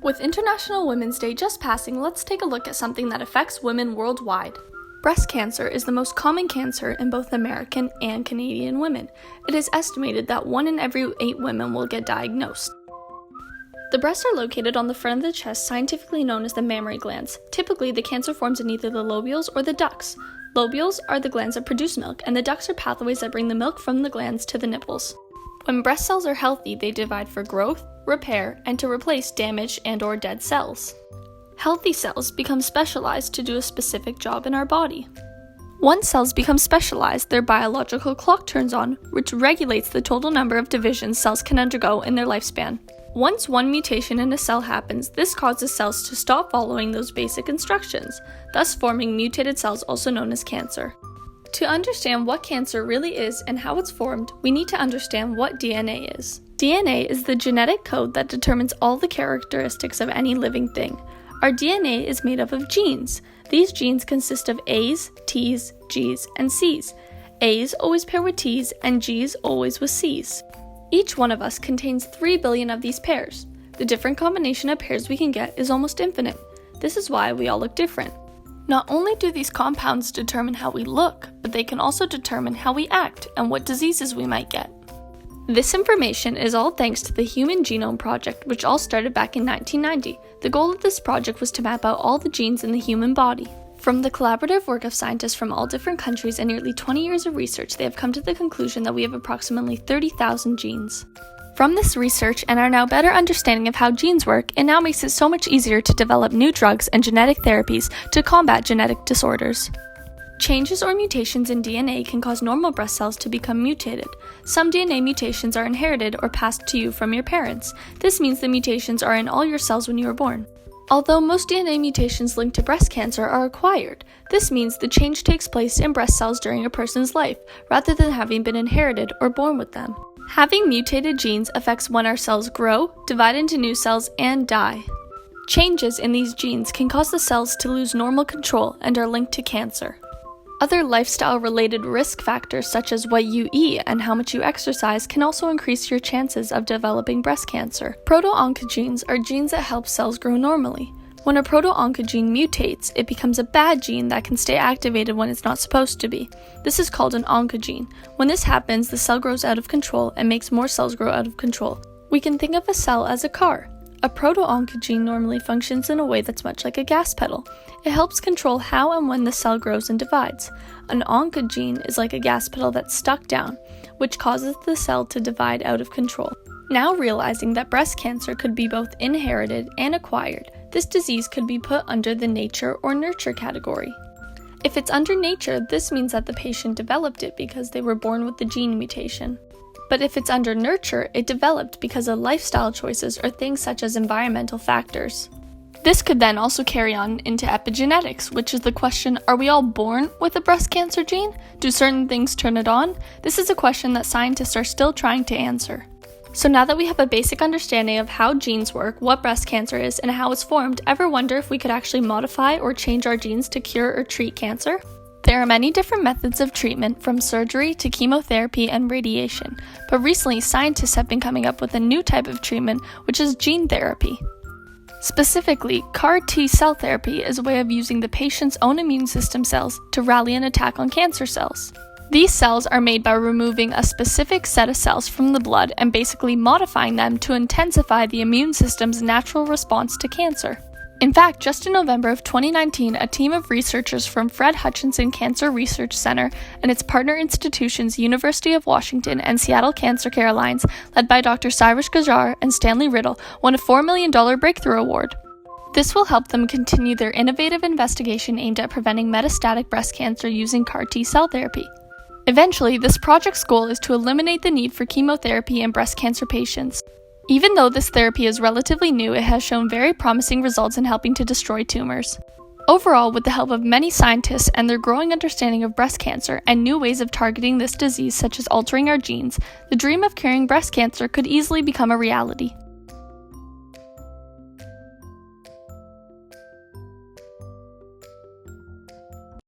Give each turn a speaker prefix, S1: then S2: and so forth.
S1: With International Women's Day just passing, let's take a look at something that affects women worldwide. Breast cancer is the most common cancer in both American and Canadian women. It is estimated that 1 in every 8 women will get diagnosed. The breasts are located on the front of the chest, scientifically known as the mammary glands. Typically, the cancer forms in either the lobules or the ducts. Lobules are the glands that produce milk, and the ducts are pathways that bring the milk from the glands to the nipples. When breast cells are healthy, they divide for growth, repair, and to replace damaged and/or dead cells. Healthy cells become specialized to do a specific job in our body. Once cells become specialized, their biological clock turns on, which regulates the total number of divisions cells can undergo in their lifespan. Once one mutation in a cell happens, this causes cells to stop following those basic instructions, thus forming mutated cells, also known as cancer. To understand what cancer really is and how it's formed, we need to understand what DNA is. DNA is the genetic code that determines all the characteristics of any living thing. Our DNA is made up of genes. These genes consist of A's, T's, G's, and C's. A's always pair with T's, and G's always with C's. Each one of us contains 3 billion of these pairs. The different combination of pairs we can get is almost infinite. This is why we all look different. Not only do these compounds determine how we look, but they can also determine how we act and what diseases we might get. This information is all thanks to the Human Genome Project, which all started back in 1990. The goal of this project was to map out all the genes in the human body. From the collaborative work of scientists from all different countries and nearly 20 years of research, they have come to the conclusion that we have approximately 30,000 genes. From this research and our now better understanding of how genes work, it now makes it so much easier to develop new drugs and genetic therapies to combat genetic disorders. Changes or mutations in DNA can cause normal breast cells to become mutated. Some DNA mutations are inherited or passed to you from your parents. This means the mutations are in all your cells when you were born. Although most DNA mutations linked to breast cancer are acquired, this means the change takes place in breast cells during a person's life, rather than having been inherited or born with them. Having mutated genes affects when our cells grow, divide into new cells, and die. Changes in these genes can cause the cells to lose normal control and are linked to cancer. Other lifestyle-related risk factors such as what you eat and how much you exercise can also increase your chances of developing breast cancer. Proto-oncogenes are genes that help cells grow normally. When a proto-oncogene mutates, it becomes a bad gene that can stay activated when it's not supposed to be. This is called an oncogene. When this happens, the cell grows out of control and makes more cells grow out of control. We can think of a cell as a car. A proto-oncogene normally functions in a way that's much like a gas pedal. It helps control how and when the cell grows and divides. An oncogene is like a gas pedal that's stuck down, which causes the cell to divide out of control. Now realizing that breast cancer could be both inherited and acquired, this disease could be put under the nature or nurture category. If it's under nature, this means that the patient developed it because they were born with the gene mutation. But if it's under nurture, it developed because of lifestyle choices or things such as environmental factors. This could then also carry on into epigenetics, which is the question, are we all born with a breast cancer gene? Do certain things turn it on? This is a question that scientists are still trying to answer. So now that we have a basic understanding of how genes work, what breast cancer is, and how it's formed, ever wonder if we could actually modify or change our genes to cure or treat cancer? There are many different methods of treatment, from surgery to chemotherapy and radiation, but recently scientists have been coming up with a new type of treatment, which is gene therapy. Specifically, CAR T-cell therapy is a way of using the patient's own immune system cells to rally an attack on cancer cells. These cells are made by removing a specific set of cells from the blood and basically modifying them to intensify the immune system's natural response to cancer. In fact, just in November of 2019, a team of researchers from Fred Hutchinson Cancer Research Center and its partner institutions, University of Washington and Seattle Cancer Care Alliance, led by Dr. Cyrus Gajar and Stanley Riddle, won a $4 million Breakthrough Award. This will help them continue their innovative investigation aimed at preventing metastatic breast cancer using CAR T-cell therapy. Eventually, this project's goal is to eliminate the need for chemotherapy in breast cancer patients. Even though this therapy is relatively new, it has shown very promising results in helping to destroy tumors. Overall, with the help of many scientists and their growing understanding of breast cancer and new ways of targeting this disease such as altering our genes, the dream of curing breast cancer could easily become a reality.